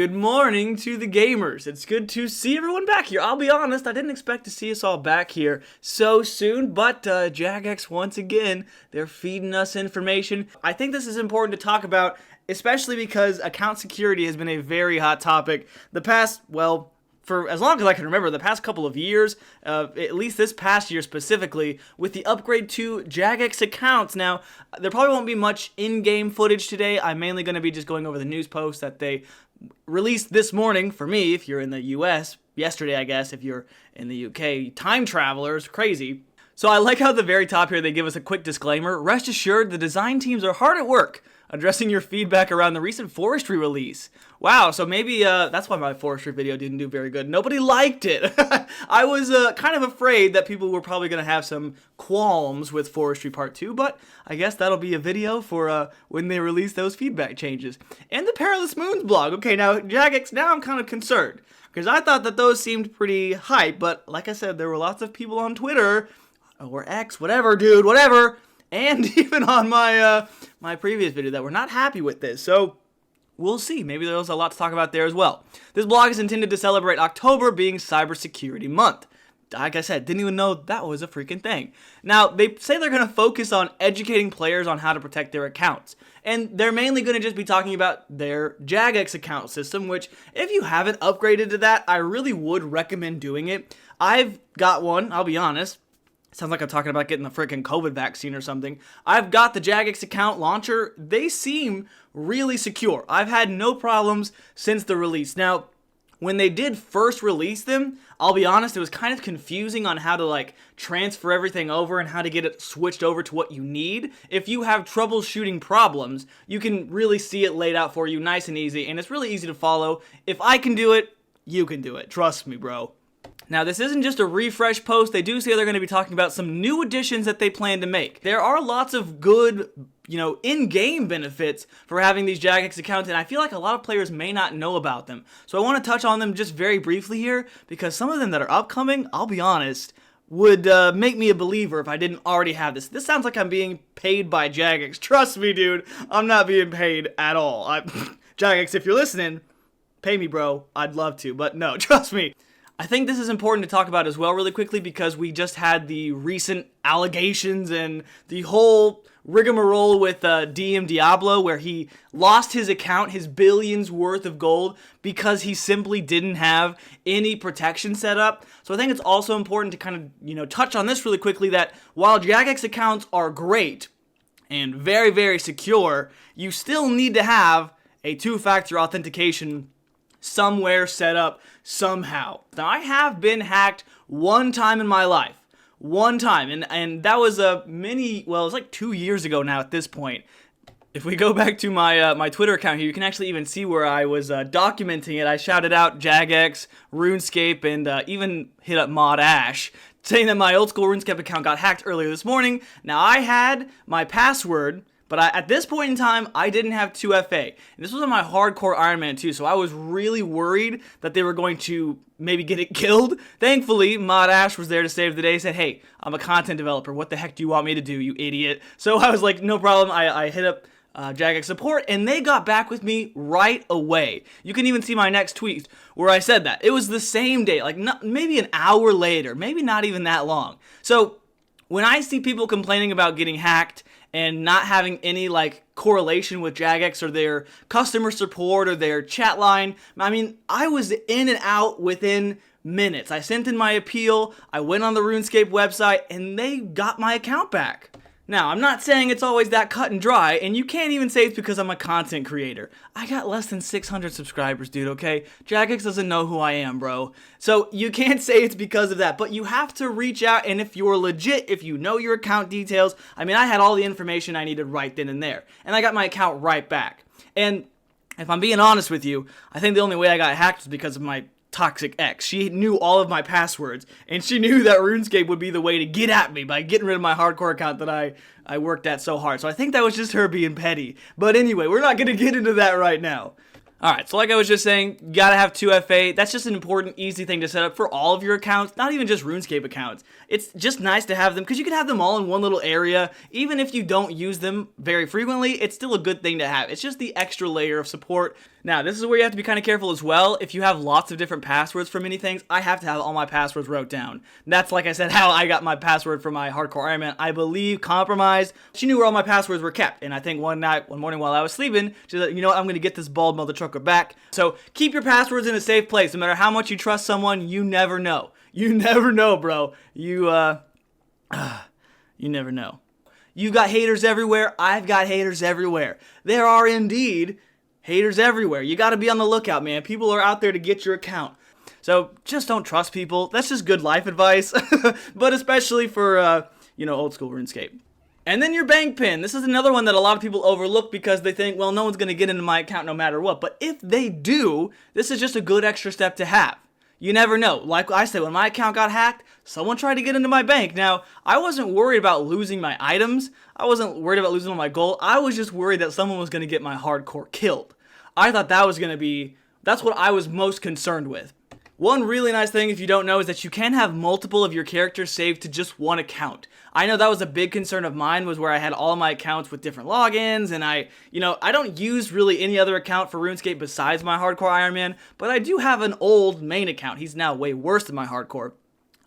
good morning to the gamers. It's good to see everyone back here. I'll be honest, I didn't expect to see us all back here so soon, but Jagex, once again, they're feeding us information. I think this is important to talk about, especially because account security has been a very hot topic the past, well, for as long as I can remember, the past couple of years, at least this past year specifically, with the upgrade to Jagex accounts. Now, there probably won't be much in-game footage today. I'm mainly going to be just going over the news post that they released this morning for me, if you're in the US, yesterday I guess, if you're in the UK. Time travelers, crazy. So I like how at the very top here they give us a quick disclaimer. Rest assured, the design teams are hard at work addressing your feedback around the recent forestry release. Wow, so maybe that's why my forestry video didn't do very good. Nobody liked it. I was kind of afraid that people were probably going to have some qualms with forestry part 2, but I guess that'll be a video for when they release those feedback changes. And the Perilous Moons blog. Okay, now Jagex, now I'm kind of concerned, because I thought that those seemed pretty hype, but like I said, there were lots of people on Twitter, or X, whatever, dude, whatever, and even on my my previous video that were not happy with this. So we'll see. Maybe there's a lot to talk about there as well. This blog is intended to celebrate October being Cybersecurity Month. Like I said, didn't even know that was a freaking thing. Now, they say they're going to focus on educating players on how to protect their accounts. And they're mainly going to just be talking about their Jagex account system, which, if you haven't upgraded to that, I really would recommend doing it. I've got one, I'll be honest. Sounds like I'm talking about getting the freaking COVID vaccine or something. I've got the Jagex account launcher. They seem really secure. I've had no problems since the release. Now, when they did first release them, I'll be honest, it was kind of confusing on how to transfer everything over and how to get it switched over to what you need. If you have troubleshooting problems, you can really see it laid out for you nice and easy, and it's really easy to follow. If I can do it, you can do it. Trust me, bro. Now, this isn't just a refresh post. They do say they're going to be talking about some new additions that they plan to make. There are lots of good, in-game benefits for having these Jagex accounts, and I feel like a lot of players may not know about them. So I want to touch on them just very briefly here, because some of them that are upcoming, I'll be honest, would make me a believer if I didn't already have this. This sounds like I'm being paid by Jagex. Trust me, dude, I'm not being paid at all. Jagex, if you're listening, pay me, bro. I'd love to, but no, trust me. I think this is important to talk about as well really quickly because we just had the recent allegations and the whole rigmarole with DM Diablo where he lost his account, his billions worth of gold, because he simply didn't have any protection set up. So I think it's also important to kind of, touch on this really quickly that while Jagex accounts are great and very, very secure, you still need to have a two-factor authentication somewhere set up somehow. Now, I have been hacked one time in my life. One time. And that was it was like 2 years ago now at this point. If we go back to my my Twitter account here, you can actually even see where I was documenting it. I shouted out Jagex, Runescape, and even hit up Mod Ash, saying that my old school Runescape account got hacked earlier this morning. Now, I had my password, but at this point in time, I didn't have 2FA. And this was on my hardcore Iron Man 2, so I was really worried that they were going to maybe get it killed. Thankfully, Mod Ash was there to save the day. He said, hey, I'm a content developer. What the heck do you want me to do, you idiot? So I was like, no problem. I hit up Jagex support, and they got back with me right away. You can even see my next tweet where I said that. It was the same day, maybe an hour later, maybe not even that long. So when I see people complaining about getting hacked and not having any correlation with Jagex or their customer support or their chat line, I was in and out within minutes. I sent in my appeal, I went on the RuneScape website, and they got my account back. Now, I'm not saying it's always that cut and dry, and you can't even say it's because I'm a content creator. I got less than 600 subscribers, dude, okay? Jagex doesn't know who I am, bro. So you can't say it's because of that, but you have to reach out, and if you're legit, if you know your account details, I had all the information I needed right then and there, and I got my account right back. And if I'm being honest with you, I think the only way I got hacked was because of my toxic ex. She knew all of my passwords, and she knew that RuneScape would be the way to get at me by getting rid of my hardcore account that I worked at so hard. So I think that was just her being petty. But anyway, we're not going to get into that right now. Alright, so like I was just saying, you gotta have 2FA. That's just an important, easy thing to set up for all of your accounts, not even just RuneScape accounts. It's just nice to have them, because you can have them all in one little area. Even if you don't use them very frequently, it's still a good thing to have. It's just the extra layer of support. Now, this is where you have to be kind of careful as well. If you have lots of different passwords for many things, I have to have all my passwords wrote down. That's, like I said, how I got my password for my Hardcore Iron Man. I believe Compromised, she knew where all my passwords were kept. And I think one morning while I was sleeping, she said, you know what, I'm going to get this bald mother trucker back. So keep your passwords in a safe place. No matter how much you trust someone, you never know. You never know, bro. You never know. You got haters everywhere. I've got haters everywhere. There are indeed haters everywhere. You got to be on the lookout, man. People are out there to get your account. So just don't trust people. That's just good life advice. But especially for, old school RuneScape. And then your bank pin. This is another one that a lot of people overlook because they think, well, no one's going to get into my account no matter what. But if they do, this is just a good extra step to have. You never know. Like I said, when my account got hacked, someone tried to get into my bank. Now, I wasn't worried about losing my items. I wasn't worried about losing all my gold. I was just worried that someone was going to get my hardcore killed. I thought that was going to be, that's what I was most concerned with. One really nice thing, if you don't know, is that you can have multiple of your characters saved to just one account. I know that was a big concern of mine, was where I had all my accounts with different logins, and I don't use really any other account for RuneScape besides my Hardcore Iron Man, but I do have an old main account. He's now way worse than my Hardcore.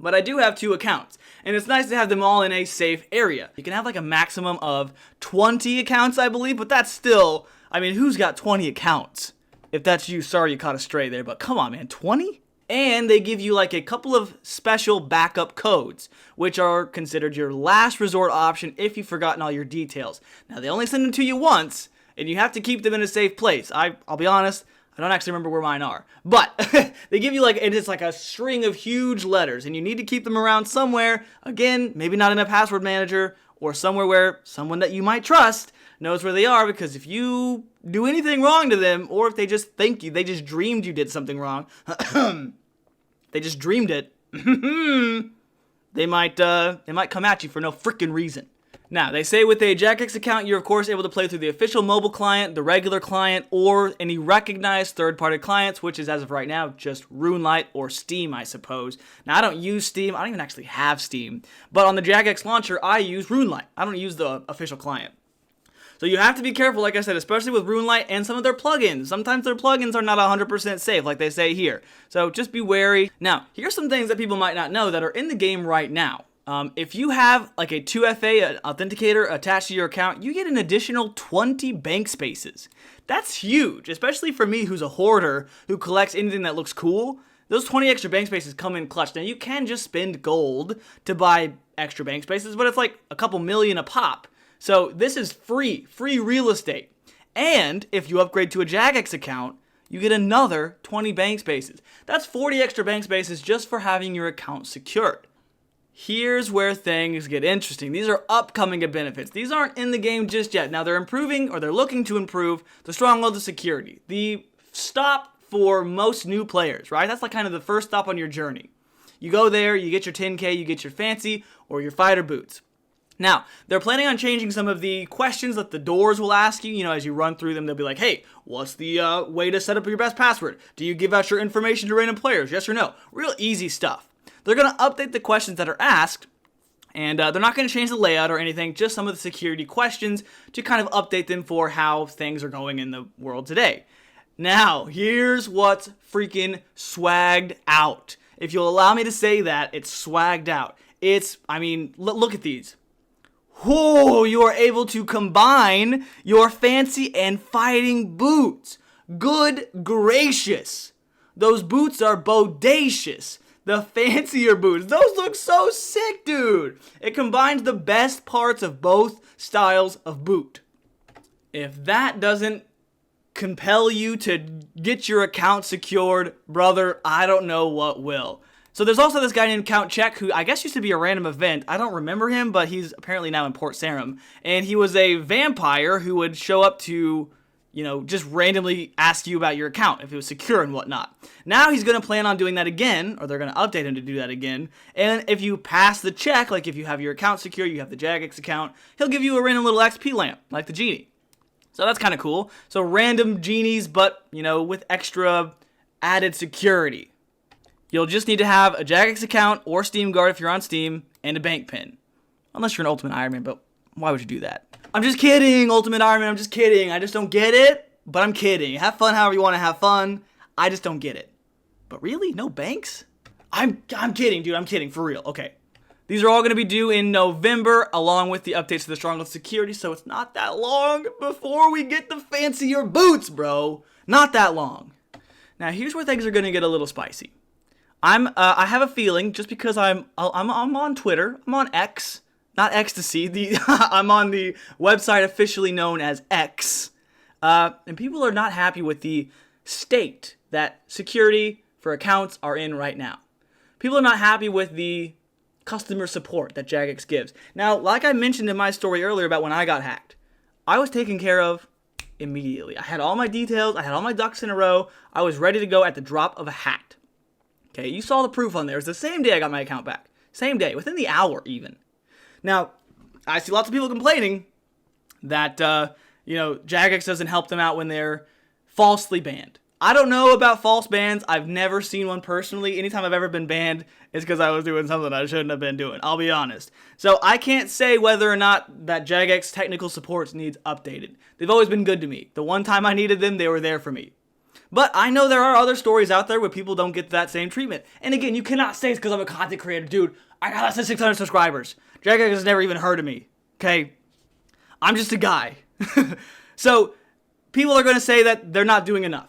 But I do have 2 accounts, and it's nice to have them all in a safe area. You can have like a maximum of 20 accounts, I believe, but that's still, who's got 20 accounts? If that's you, sorry you caught a stray there, but come on, man, 20? And they give you like a couple of special backup codes, which are considered your last resort option if you've forgotten all your details. Now, they only send them to you once, and you have to keep them in a safe place. I'll be honest, I don't actually remember where mine are. But they give you it's like a string of huge letters, and you need to keep them around somewhere. Again, maybe not in a password manager, or somewhere where someone that you might trust knows where they are, because if you do anything wrong to them, or if they just they just dreamed you did something wrong, they just dreamed it, they might come at you for no freaking reason. Now, they say with a Jagex account, you're of course able to play through the official mobile client, the regular client, or any recognized third-party clients, which is, as of right now, just RuneLite or Steam, I suppose. Now, I don't use Steam. I don't even actually have Steam. But on the Jagex launcher, I use RuneLite. I don't use the official client. So you have to be careful, like I said, especially with RuneLite and some of their plugins. Sometimes their plugins are not 100% safe, like they say here. So just be wary. Now, here's some things that people might not know that are in the game right now. If you have like a 2FA authenticator attached to your account, you get an additional 20 bank spaces. That's huge, especially for me who's a hoarder who collects anything that looks cool. Those 20 extra bank spaces come in clutch. Now, you can just spend gold to buy extra bank spaces, but it's like a couple million a pop. So this is free real estate. And if you upgrade to a Jagex account, you get another 20 bank spaces. That's 40 extra bank spaces just for having your account secured. Here's where things get interesting. These are upcoming benefits. These aren't in the game just yet. Now they're improving, or they're looking to improve, the stronghold of security. The stop for most new players, right? That's like kind of the first stop on your journey. You go there, you get your 10K, you get your fancy or your fighter boots. Now, they're planning on changing some of the questions that the doors will ask you. As you run through them, they'll be like, hey, what's the way to set up your best password? Do you give out your information to random players? Yes or no? Real easy stuff. They're going to update the questions that are asked, and they're not going to change the layout or anything, just some of the security questions to kind of update them for how things are going in the world today. Now, here's what's freaking swagged out. If you'll allow me to say that, it's swagged out. Look at these. Whoa, you are able to combine your fancy and fighting boots. Good gracious. Those boots are bodacious. The fancier boots. Those look so sick, dude. It combines the best parts of both styles of boot. If that doesn't compel you to get your account secured, brother, I don't know what will. So there's also this guy named Count Check, who I guess used to be a random event. I don't remember him, but he's apparently now in Port Sarim. And he was a vampire who would show up to, just randomly ask you about your account, if it was secure and whatnot. Now he's going to plan on doing that again, or they're going to update him to do that again. And if you pass the check, like if you have your account secure, you have the Jagex account, he'll give you a random little XP lamp, like the genie. So that's kind of cool. So random genies, but, with extra added security. You'll just need to have a Jagex account or Steam Guard if you're on Steam, and a bank pin. Unless you're an Ultimate Iron Man, but why would you do that? I'm just kidding, Ultimate Iron Man, I'm just kidding. I just don't get it. but I'm kidding. Have fun however you want to have fun. I just don't get it. But really? No banks? I'm kidding, dude. I'm kidding. For real. Okay. These are all going to be due in November, along with the updates to the Stronghold security, so it's not that long before we get the fancier boots, bro. Not that long. Now, here's where things are going to get a little spicy. I have a feeling, just because I'm on Twitter, I'm on X, not Ecstasy, I'm on the website officially known as X, and people are not happy with the state that security for accounts are in right now. People are not happy with the customer support that Jagex gives. Now, like I mentioned in my story earlier about when I got hacked, I was taken care of immediately. I had all my details, I had all my ducks in a row, I was ready to go at the drop of a hat. Okay, you saw the proof on there. It was the same day I got my account back. Same day, within the hour even. Now, I see lots of people complaining that, Jagex doesn't help them out when they're falsely banned. I don't know about false bans. I've never seen one personally. Anytime I've ever been banned, it's because I was doing something I shouldn't have been doing. I'll be honest. So I can't say whether or not that Jagex technical support needs updated. They've always been good to me. The one time I needed them, they were there for me. But I know there are other stories out there where people don't get that same treatment. And again, you cannot say it's because I'm a content creator. Dude, I got less than 600 subscribers. Jagex has never even heard of me. Okay? I'm just a guy. So, people are going to say that they're not doing enough.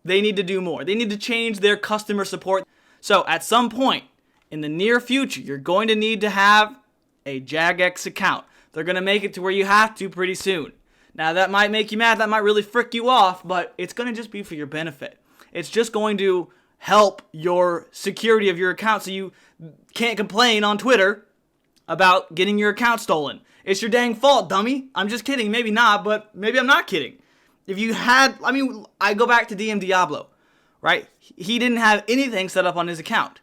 They need to do more. They need to change their customer support. So, at some point in the near future, you're going to need to have a Jagex account. They're going to make it to where you have to pretty soon. Now, that might make you mad, that might really frick you off, but it's going to just be for your benefit. It's just going to help your security of your account so you can't complain on Twitter about getting your account stolen. It's your dang fault, dummy. I'm just kidding. Maybe not, but maybe I'm not kidding. If you had, I go back to DM Diablo, right? He didn't have anything set up on his account.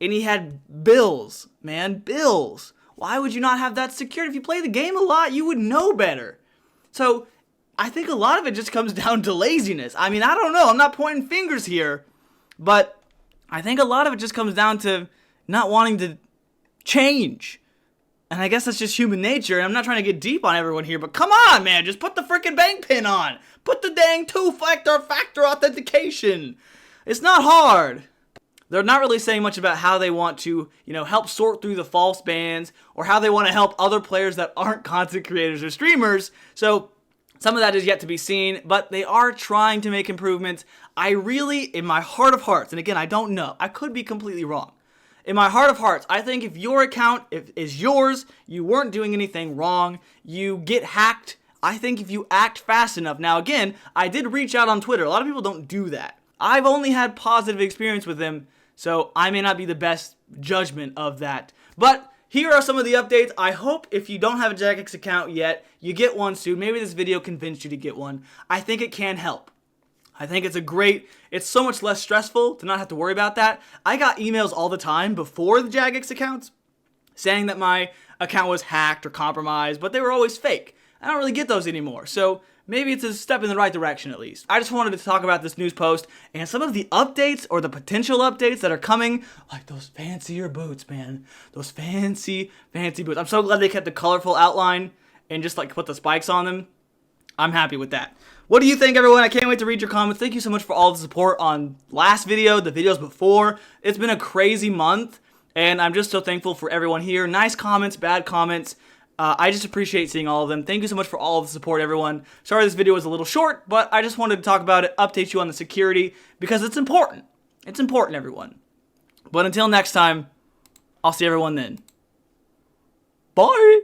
And he had bills, man, bills. Why would you not have that secured? If you play the game a lot, you would know better. So, I think a lot of it just comes down to laziness. I don't know. I'm not pointing fingers here. But I think a lot of it just comes down to not wanting to change. And I guess that's just human nature. And I'm not trying to get deep on everyone here. But come on, man. Just put the freaking bank pin on. Put the dang two-factor authentication. It's not hard. They're not really saying much about how they want to, help sort through the false bans or how they want to help other players that aren't content creators or streamers. So some of that is yet to be seen, but they are trying to make improvements. I really, in my heart of hearts, and again, I don't know, I could be completely wrong. In my heart of hearts, I think if your account is yours, you weren't doing anything wrong, you get hacked, I think if you act fast enough. Now again, I did reach out on Twitter. A lot of people don't do that. I've only had positive experience with them, so I may not be the best judgment of that. But here are some of the updates. I hope if you don't have a Jagex account yet, you get one soon. Maybe this video convinced you to get one. I think it can help. I think it's so much less stressful to not have to worry about that. I got emails all the time before the Jagex accounts saying that my account was hacked or compromised, but they were always fake. I don't really get those anymore. So maybe it's a step in the right direction at least. I just wanted to talk about this news post and some of the updates or the potential updates that are coming, like those fancier boots, man. Those fancy boots. I'm so glad they kept the colorful outline and just put the spikes on them. I'm happy with that. What do you think, everyone? I can't wait to read your comments. Thank you so much for all the support on last video, the videos before. It's been a crazy month, and I'm just so thankful for everyone here. Nice comments, bad comments. I just appreciate seeing all of them. Thank you so much for all of the support, everyone. Sorry this video was a little short, but I just wanted to talk about it, update you on the security, because it's important. It's important, everyone. But until next time, I'll see everyone then. Bye!